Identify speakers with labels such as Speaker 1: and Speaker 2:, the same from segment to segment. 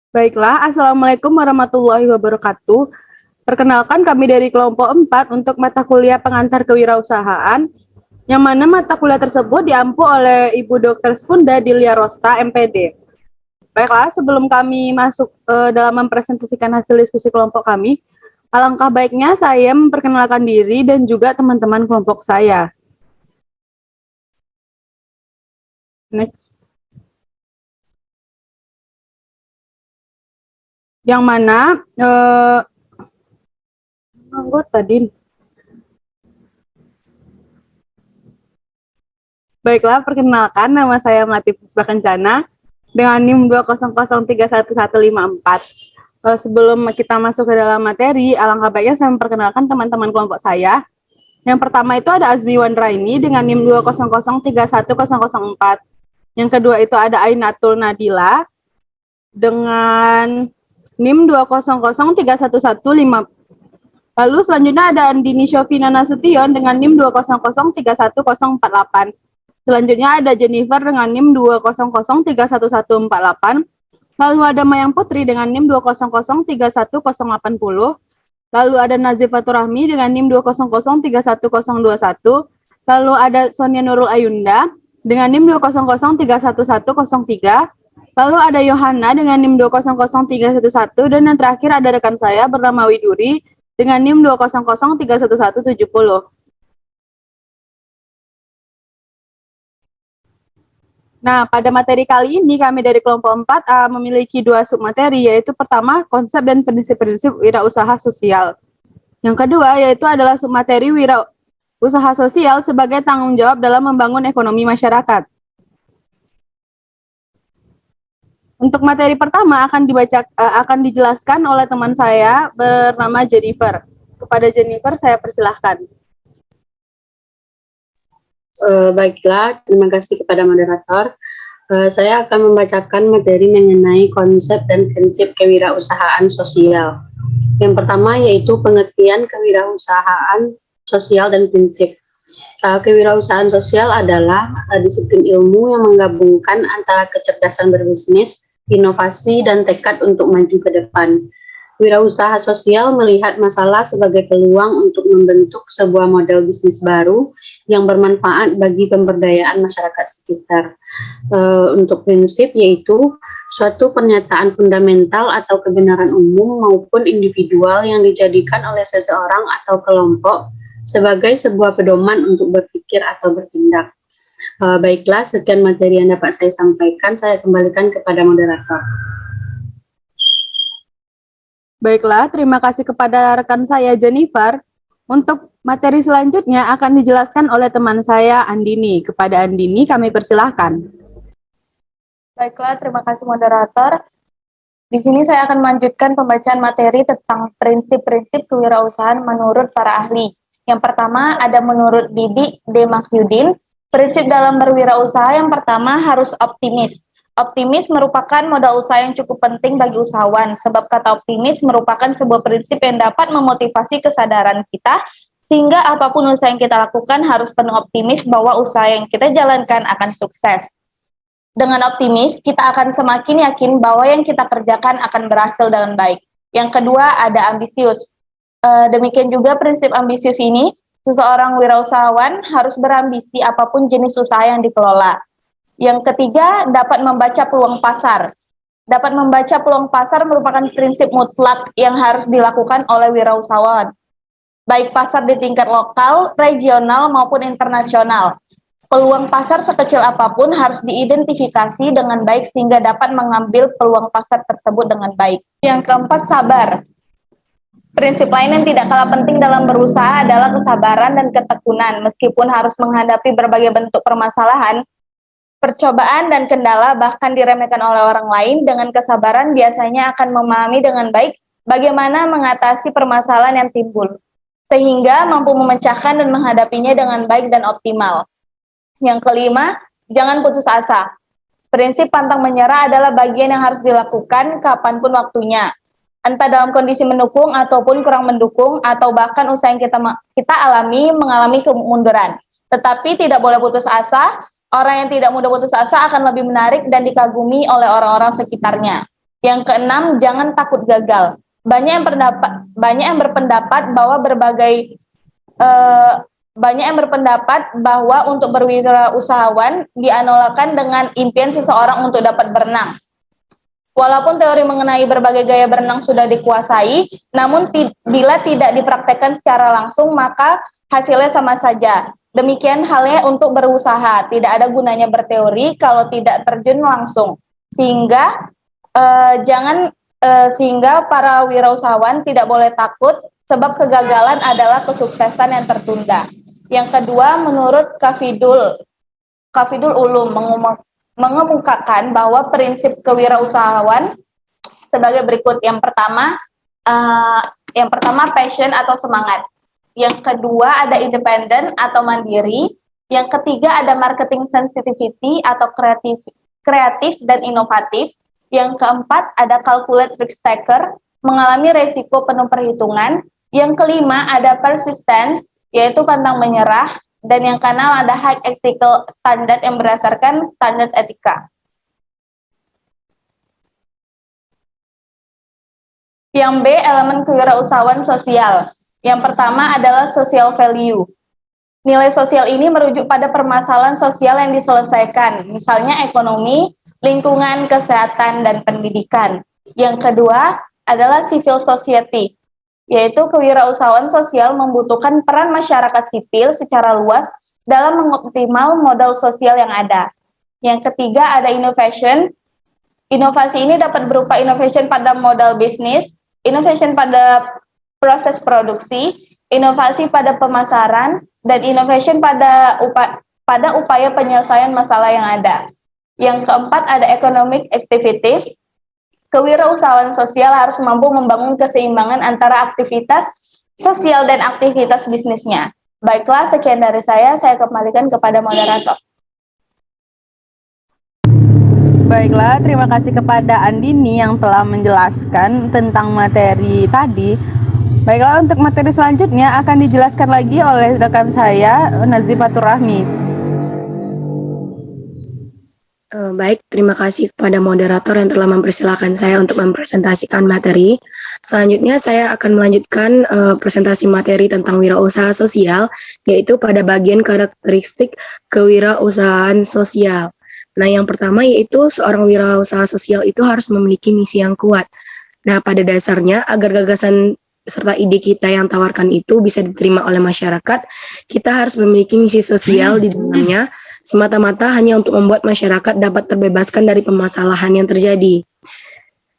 Speaker 1: Baiklah, Assalamualaikum warahmatullahi wabarakatuh. Perkenalkan kami dari kelompok 4 untuk mata kuliah pengantar kewirausahaan, yang mana mata kuliah tersebut diampu oleh Ibu Dr. Spunda Dilia Rosta, MPD. Baiklah, sebelum kami masuk dalam mempresentasikan hasil diskusi kelompok kami, alangkah baiknya saya memperkenalkan diri dan juga teman-teman kelompok saya. Next. Yang mana anggota Din. Baiklah, perkenalkan nama saya Melati Puspa Kencana dengan NIM 200311154. Sebelum kita masuk ke dalam materi, alangkah baiknya saya memperkenalkan teman-teman kelompok saya. Yang pertama itu ada Azmi Wandraini dengan NIM 200310004. Yang kedua itu ada Ainatul Nadila dengan NIM 2003115. Lalu selanjutnya ada Andini Syofina Nasution dengan NIM 200310048. Selanjutnya ada Jennifer dengan NIM 200311148. Lalu ada Mayang Putri dengan NIM 200318080. Lalu ada Nazifatur Rahmi dengan NIM 2003121. Lalu ada Sonia Nurul Ayunda dengan NIM 200311103. Lalu ada Yohana dengan NIM 2000311 dan yang terakhir ada rekan saya bernama Widuri dengan NIM 200311170. Nah, pada materi kali ini kami dari kelompok 4 memiliki dua submateri, yaitu pertama konsep dan prinsip-prinsip wirausaha sosial. Yang kedua yaitu adalah submateri wirausaha sosial sebagai tanggung jawab dalam membangun ekonomi masyarakat. Untuk materi pertama akan dijelaskan oleh teman saya bernama Jennifer. Kepada Jennifer saya persilahkan.
Speaker 2: Baiklah, terima kasih kepada moderator. Saya akan membacakan materi mengenai konsep dan prinsip kewirausahaan sosial. Yang pertama yaitu pengertian kewirausahaan sosial dan prinsip. Kewirausahaan sosial adalah disiplin ilmu yang menggabungkan antara kecerdasan berbisnis, inovasi, dan tekad untuk maju ke depan. Wirausaha sosial melihat masalah sebagai peluang untuk membentuk sebuah model bisnis baru yang bermanfaat bagi pemberdayaan masyarakat sekitar. Untuk prinsip yaitu suatu pernyataan fundamental atau kebenaran umum maupun individual yang dijadikan oleh seseorang atau kelompok sebagai sebuah pedoman untuk berpikir atau bertindak. Baiklah, sekian materi yang dapat saya sampaikan. Saya kembalikan kepada moderator.
Speaker 1: Baiklah, terima kasih kepada rekan saya Jennifer. Untuk materi selanjutnya akan dijelaskan oleh teman saya Andini. Kepada Andini kami persilahkan.
Speaker 3: Baiklah, terima kasih moderator. Di sini saya akan melanjutkan pembacaan materi tentang prinsip-prinsip kewirausahaan menurut para ahli. Yang pertama ada menurut Didi D. Mahyudin, prinsip dalam berwirausaha yang pertama harus optimis. Optimis merupakan modal usaha yang cukup penting bagi usahawan, sebab kata optimis merupakan sebuah prinsip yang dapat memotivasi kesadaran kita, sehingga apapun usaha yang kita lakukan harus penuh optimis bahwa usaha yang kita jalankan akan sukses. Dengan optimis, kita akan semakin yakin bahwa yang kita kerjakan akan berhasil dengan baik. Yang kedua, ada ambisius. Demikian juga prinsip ambisius ini, seseorang wirausahawan harus berambisi apapun jenis usaha yang dikelola. Yang ketiga, dapat membaca peluang pasar. Dapat membaca peluang pasar merupakan prinsip mutlak yang harus dilakukan oleh wirausahawan, baik pasar di tingkat lokal, regional, maupun internasional. Peluang pasar sekecil apapun harus diidentifikasi dengan baik sehingga dapat mengambil peluang pasar tersebut dengan baik. Yang keempat, sabar. Prinsip lain yang tidak kalah penting dalam berusaha adalah kesabaran dan ketekunan. Meskipun harus menghadapi berbagai bentuk permasalahan, percobaan dan kendala bahkan diremehkan oleh orang lain, dengan kesabaran biasanya akan memahami dengan baik bagaimana mengatasi permasalahan yang timbul, sehingga mampu memecahkan dan menghadapinya dengan baik dan optimal. Yang kelima, jangan putus asa. Prinsip pantang menyerah adalah bagian yang harus dilakukan kapanpun waktunya. Entah dalam kondisi mendukung ataupun kurang mendukung, atau bahkan usaha yang kita alami mengalami kemunduran. Tetapi tidak boleh putus asa. Orang yang tidak mudah putus asa akan lebih menarik dan dikagumi oleh orang-orang sekitarnya. Yang keenam, jangan takut gagal. Banyak yang berpendapat bahwa banyak yang berpendapat bahwa untuk berwirausahawan dianalogikan dengan impian seseorang untuk dapat berenang. Walaupun teori mengenai berbagai gaya berenang sudah dikuasai, namun bila tidak dipraktekkan secara langsung, maka hasilnya sama saja. Demikian halnya untuk berusaha, tidak ada gunanya berteori kalau tidak terjun langsung. Sehingga sehingga para wirausahawan tidak boleh takut, sebab kegagalan adalah kesuksesan yang tertunda. Yang kedua, menurut Kafidul Ulum mengemukakan bahwa prinsip kewirausahaan sebagai berikut. Yang pertama passion atau semangat. Yang kedua ada independen atau mandiri. Yang ketiga ada marketing sensitivity atau kreatif dan inovatif. Yang keempat ada calculate risk taker, mengalami resiko penuh perhitungan. Yang kelima ada persistent, yaitu pantang menyerah. Dan yang keenam ada high ethical standard yang berdasarkan standar etika. Yang B, elemen kewirausahaan sosial. Yang pertama adalah social value. Nilai sosial ini merujuk pada permasalahan sosial yang diselesaikan, misalnya ekonomi, lingkungan, kesehatan, dan pendidikan. Yang kedua adalah civil society, yaitu kewirausahaan sosial membutuhkan peran masyarakat sipil secara luas dalam mengoptimal modal sosial yang ada. Yang ketiga ada innovation. Inovasi ini dapat berupa innovation pada modal bisnis, innovation pada proses produksi, inovasi pada pemasaran, dan innovation pada upaya penyelesaian masalah yang ada. Yang keempat ada economic activity. Kewirausahaan sosial harus mampu membangun keseimbangan antara aktivitas sosial dan aktivitas bisnisnya. Baiklah, sekian dari saya kembalikan kepada moderator.
Speaker 1: Baiklah, terima kasih kepada Andini yang telah menjelaskan tentang materi tadi. Baiklah, untuk materi selanjutnya akan dijelaskan lagi oleh rekan saya, Nazifatur Rahmi.
Speaker 4: Baik, terima kasih kepada moderator yang telah mempersilahkan saya untuk mempresentasikan materi. Selanjutnya saya akan melanjutkan presentasi materi tentang wirausaha sosial, yaitu pada bagian karakteristik kewirausahaan sosial. Nah, yang pertama yaitu seorang wirausaha sosial itu harus memiliki misi yang kuat. Nah, pada dasarnya agar gagasan serta ide kita yang tawarkan itu bisa diterima oleh masyarakat, kita harus memiliki misi sosial di dalamnya, semata-mata hanya untuk membuat masyarakat dapat terbebaskan dari permasalahan yang terjadi.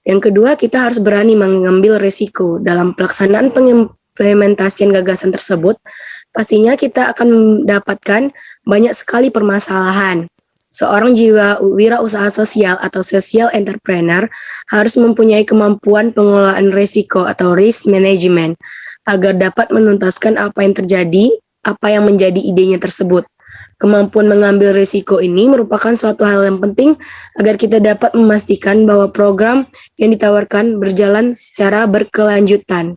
Speaker 4: Yang kedua, kita harus berani mengambil risiko dalam pelaksanaan pengimplementasian gagasan tersebut. Pastinya kita akan mendapatkan banyak sekali permasalahan. Seorang jiwa wirausaha sosial atau social entrepreneur harus mempunyai kemampuan pengelolaan risiko atau risk management agar dapat menuntaskan apa yang terjadi, apa yang menjadi idenya tersebut. Kemampuan mengambil risiko ini merupakan suatu hal yang penting agar kita dapat memastikan bahwa program yang ditawarkan berjalan secara berkelanjutan.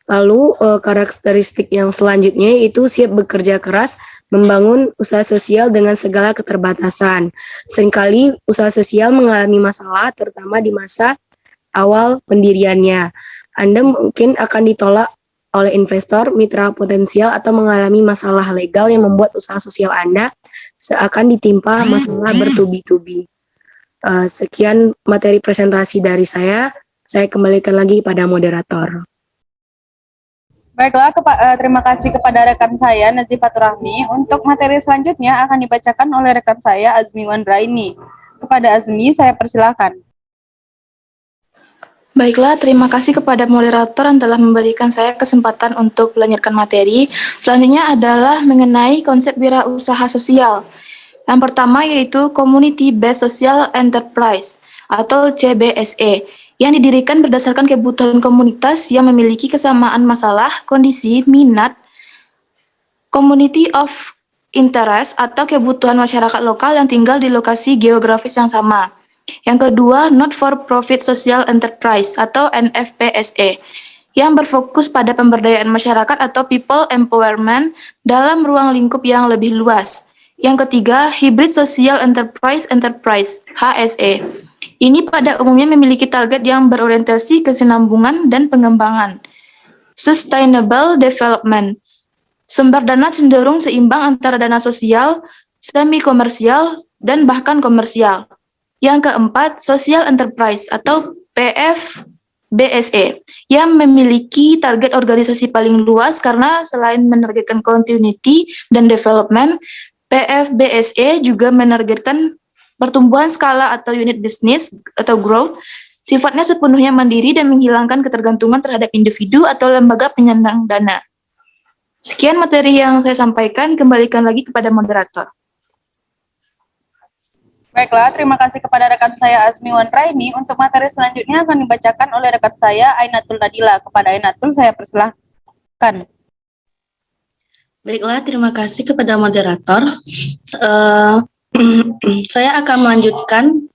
Speaker 4: Lalu karakteristik yang selanjutnya yaitu siap bekerja keras membangun usaha sosial dengan segala keterbatasan. Seringkali usaha sosial mengalami masalah terutama di masa awal pendiriannya. Anda mungkin akan ditolak oleh investor, mitra potensial, atau mengalami masalah legal yang membuat usaha sosial Anda seakan ditimpa masalah bertubi-tubi. Sekian materi presentasi dari saya kembalikan lagi pada moderator.
Speaker 1: Baiklah, terima kasih kepada rekan saya Nazifatur Rahmi. Untuk materi selanjutnya akan dibacakan oleh rekan saya Azmi Wandraini. Kepada Azmi, saya persilakan.
Speaker 5: Baiklah, terima kasih kepada moderator yang telah memberikan saya kesempatan untuk melanjutkan materi. Selanjutnya adalah mengenai konsep wirausaha sosial. Yang pertama yaitu Community Based Social Enterprise atau CBSE, yang didirikan berdasarkan kebutuhan komunitas yang memiliki kesamaan masalah, kondisi, minat, community of interest atau kebutuhan masyarakat lokal yang tinggal di lokasi geografis yang sama. Yang kedua, Not for Profit Social Enterprise atau NFPSE, yang berfokus pada pemberdayaan masyarakat atau people empowerment dalam ruang lingkup yang lebih luas. Yang ketiga, Hybrid Social Enterprise HSE, Ini pada umumnya memiliki target yang berorientasi kesinambungan dan pengembangan. Sustainable development. Sumber dana cenderung seimbang antara dana sosial, semi-komersial, dan bahkan komersial. Yang keempat, social enterprise atau PFBSE yang memiliki target organisasi paling luas karena selain menargetkan continuity dan development, PFBSE juga menargetkan pertumbuhan skala atau unit bisnis atau growth, sifatnya sepenuhnya mandiri dan menghilangkan ketergantungan terhadap individu atau lembaga penyandang dana. Sekian materi yang saya sampaikan, kembalikan lagi kepada moderator.
Speaker 1: Baiklah, terima kasih kepada rekan saya Azmi Wanraini. Untuk materi selanjutnya akan dibacakan oleh rekan saya Ainatul Nadila. Kepada Ainatul saya persilahkan.
Speaker 6: Baiklah, terima kasih kepada moderator. Saya akan melanjutkan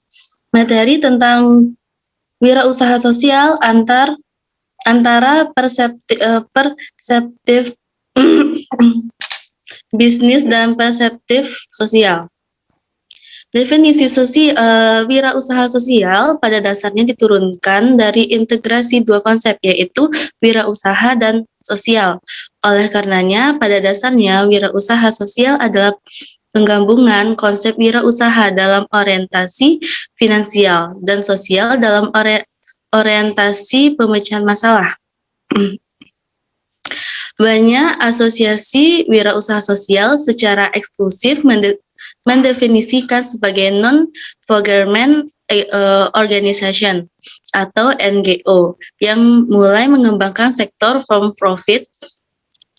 Speaker 6: materi tentang wirausaha sosial antara perseptif bisnis dan perseptif sosial. Definisi wirausaha sosial pada dasarnya diturunkan dari integrasi dua konsep, yaitu wirausaha dan sosial. Oleh karenanya, pada dasarnya wirausaha sosial adalah penggabungan konsep wirausaha dalam orientasi finansial dan sosial dalam orientasi pemecahan masalah. Banyak asosiasi wirausaha sosial secara eksklusif mendefinisikan sebagai non-government organization atau NGO yang mulai mengembangkan sektor from profit.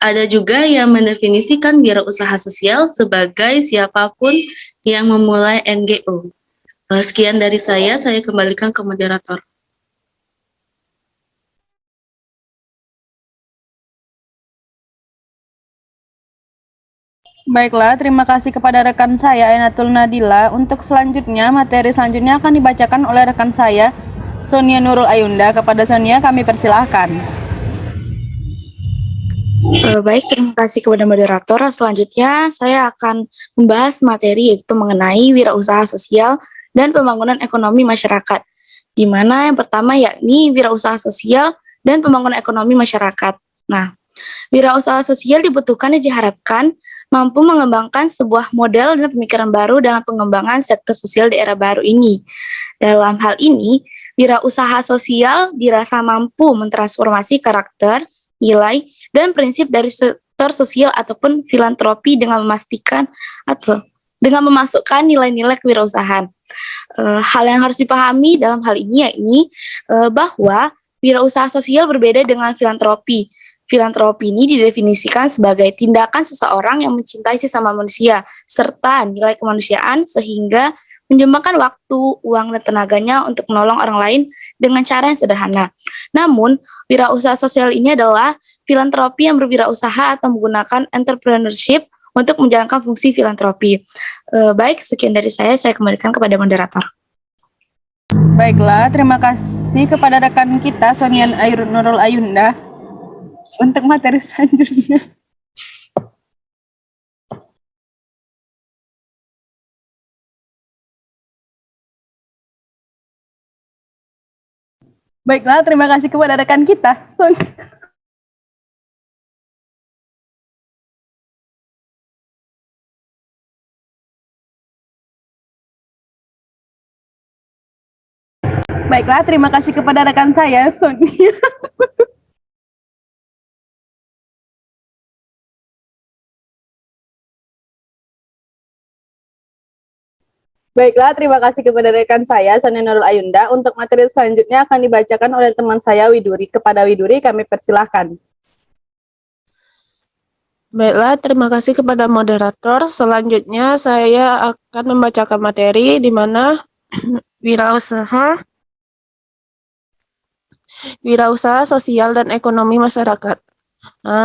Speaker 6: Ada juga yang mendefinisikan wirausaha sosial sebagai siapapun yang memulai NGO. Sekian dari saya kembalikan ke moderator.
Speaker 1: Baiklah, terima kasih kepada rekan saya Ainatul Nadila. Untuk selanjutnya, materi selanjutnya akan dibacakan oleh rekan saya Sonia Nurul Ayunda. Kepada Sonia kami persilahkan.
Speaker 5: Baik, terima kasih kepada moderator. Selanjutnya, saya akan membahas materi yaitu mengenai wirausaha sosial dan pembangunan ekonomi masyarakat. Di mana yang pertama yakni wirausaha sosial dan pembangunan ekonomi masyarakat. Nah, wirausaha sosial dibutuhkan dan diharapkan mampu mengembangkan sebuah model dan pemikiran baru dalam pengembangan sektor sosial di era baru ini. Dalam hal ini, wirausaha sosial dirasa mampu mentransformasi karakter, nilai, dan prinsip dari sektor sosial ataupun filantropi dengan memastikan atau dengan memasukkan nilai-nilai kewirausahaan. Hal yang harus dipahami dalam hal ini yakni bahwa wirausaha sosial berbeda dengan filantropi. Filantropi ini didefinisikan sebagai tindakan seseorang yang mencintai sesama manusia serta nilai kemanusiaan sehingga menjembangkan waktu, uang, dan tenaganya untuk menolong orang lain dengan cara yang sederhana. Namun, wirausaha sosial ini adalah filantropi yang berwirausaha atau menggunakan entrepreneurship untuk menjalankan fungsi filantropi. Baik, sekian dari saya kembalikan kepada moderator.
Speaker 1: Baiklah, terima kasih kepada rekan kita Sonia Nurul Ayunda. Untuk materi selanjutnya. Baiklah, terima kasih kepada rekan kita, Sonia. Baiklah, terima kasih kepada rekan saya, Sonia. Baiklah, terima kasih kepada rekan saya, Sonia Nurul Ayunda. Untuk materi selanjutnya akan dibacakan oleh teman saya, Widuri. Kepada Widuri, kami persilahkan.
Speaker 7: Baiklah, terima kasih kepada moderator. Selanjutnya saya akan membacakan materi di mana wirausaha sosial dan ekonomi masyarakat.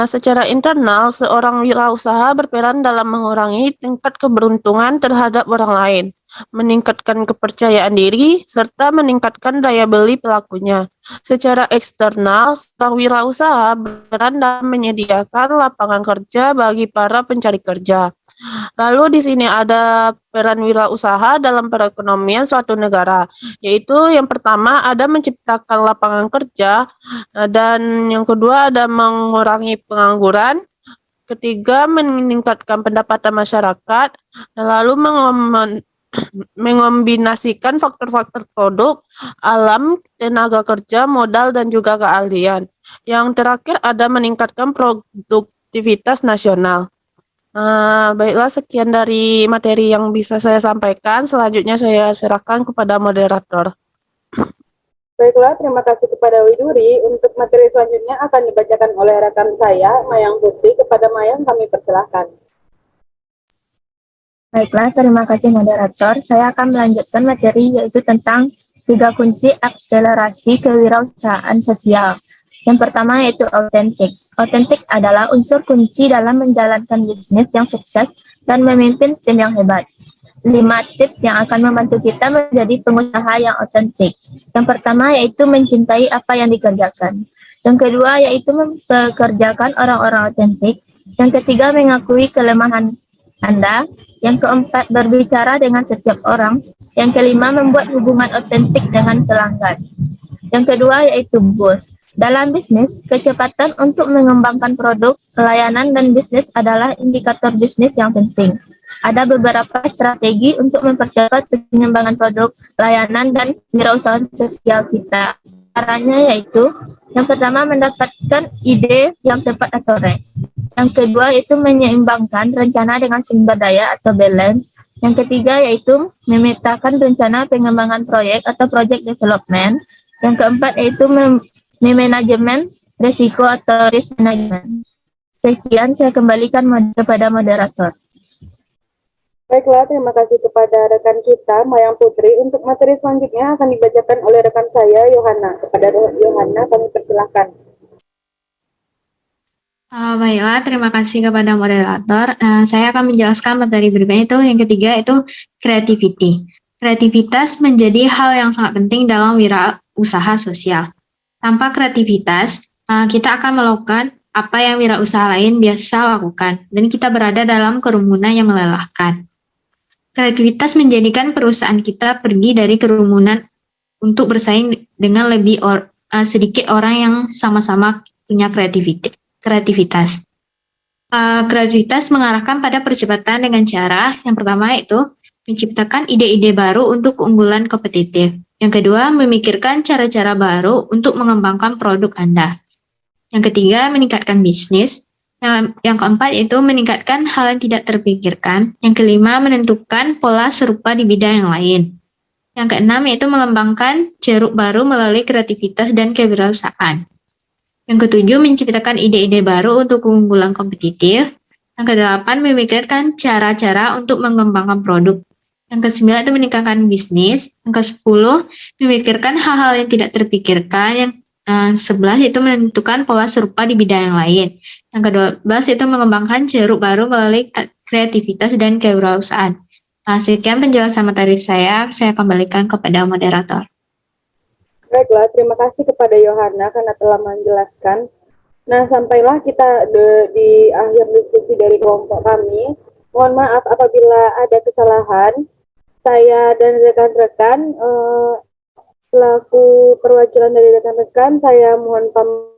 Speaker 7: Secara internal, seorang wirausaha berperan dalam mengurangi tingkat keberuntungan terhadap orang lain, meningkatkan kepercayaan diri, serta meningkatkan daya beli pelakunya. Secara eksternal, seorang wirausaha berperan dalam menyediakan lapangan kerja bagi para pencari kerja, Lalu di sini ada peran wirausaha dalam perekonomian suatu negara, yaitu yang pertama ada menciptakan lapangan kerja, dan yang kedua ada mengurangi pengangguran, ketiga meningkatkan pendapatan masyarakat, dan lalu mengombinasikan faktor-faktor produk, alam, tenaga kerja, modal, dan juga keahlian. Yang terakhir ada meningkatkan produktivitas nasional. Baiklah, sekian dari materi yang bisa saya sampaikan. Selanjutnya saya serahkan kepada moderator.
Speaker 1: Baiklah, terima kasih kepada Widuri. Untuk materi selanjutnya akan dibacakan oleh rekan saya, Mayang Putri. Kepada Mayang kami persilahkan.
Speaker 8: Baiklah, terima kasih moderator. Saya akan melanjutkan materi yaitu tentang 3 kunci akselerasi kewirausahaan sosial. Yang pertama yaitu autentik. Autentik adalah unsur kunci dalam menjalankan bisnis yang sukses dan memimpin tim yang hebat. 5 tips yang akan membantu kita menjadi pengusaha yang autentik. Yang pertama yaitu mencintai apa yang dikerjakan. Yang kedua yaitu mempekerjakan orang-orang autentik. Yang ketiga mengakui kelemahan Anda. Yang keempat, berbicara dengan setiap orang. Yang kelima, membuat hubungan otentik dengan pelanggan. Yang kedua yaitu bos. Dalam bisnis, kecepatan untuk mengembangkan produk, pelayanan, dan bisnis adalah indikator bisnis yang penting. Ada beberapa strategi untuk mempercepat pengembangan produk, pelayanan, dan wirausaha sosial kita. Caranya yaitu, yang pertama mendapatkan ide yang tepat atau right. Yang kedua yaitu menyeimbangkan rencana dengan sumber daya atau balance. Yang ketiga yaitu memetakan rencana pengembangan proyek atau project development. Yang keempat yaitu manajemen risiko atau risk management. Sekian, saya kembalikan kepada moderator.
Speaker 1: Baiklah, terima kasih kepada rekan kita, Mayang Putri. Untuk materi selanjutnya akan dibacakan oleh rekan saya, Yohana. Kepada Yohana, kami persilahkan.
Speaker 9: Baiklah, terima kasih kepada moderator. Saya akan menjelaskan materi berikutnya itu. Yang ketiga itu creativity. Kreativitas menjadi hal yang sangat penting dalam wirausaha sosial. Tanpa kreativitas, kita akan melakukan apa yang wirausaha lain biasa lakukan, dan kita berada dalam kerumunan yang melelahkan. Kreativitas menjadikan perusahaan kita pergi dari kerumunan untuk bersaing dengan lebih sedikit orang yang sama-sama punya kreativitas. Kreativitas mengarahkan pada percepatan dengan cara yang pertama yaitu menciptakan ide-ide baru untuk keunggulan kompetitif. Yang kedua, memikirkan cara-cara baru untuk mengembangkan produk Anda. Yang ketiga, meningkatkan bisnis. Yang keempat yaitu meningkatkan hal yang tidak terpikirkan. Yang kelima, menentukan pola serupa di bidang yang lain. Yang keenam yaitu mengembangkan ceruk baru melalui kreativitas dan kewirausahaan. Yang ketujuh, menciptakan ide-ide baru untuk keunggulan kompetitif. Yang kedelapan, memikirkan cara-cara untuk mengembangkan produk. Yang kesembilan itu meningkatkan bisnis. Yang kesepuluh, memikirkan hal-hal yang tidak terpikirkan. Yang 11 itu menentukan pola serupa di bidang yang lain. Yang ke-12 itu mengembangkan ceruk baru melalui kreativitas dan kewirausahaan. Sekian penjelasan materi saya kembalikan kepada moderator.
Speaker 1: Baiklah, terima kasih kepada Yohana karena telah menjelaskan. Nah, sampailah kita di akhir diskusi dari kelompok kami. Mohon maaf apabila ada kesalahan. Saya dan rekan-rekan selaku perwakilan dari rekan-rekan, saya mohon pamit.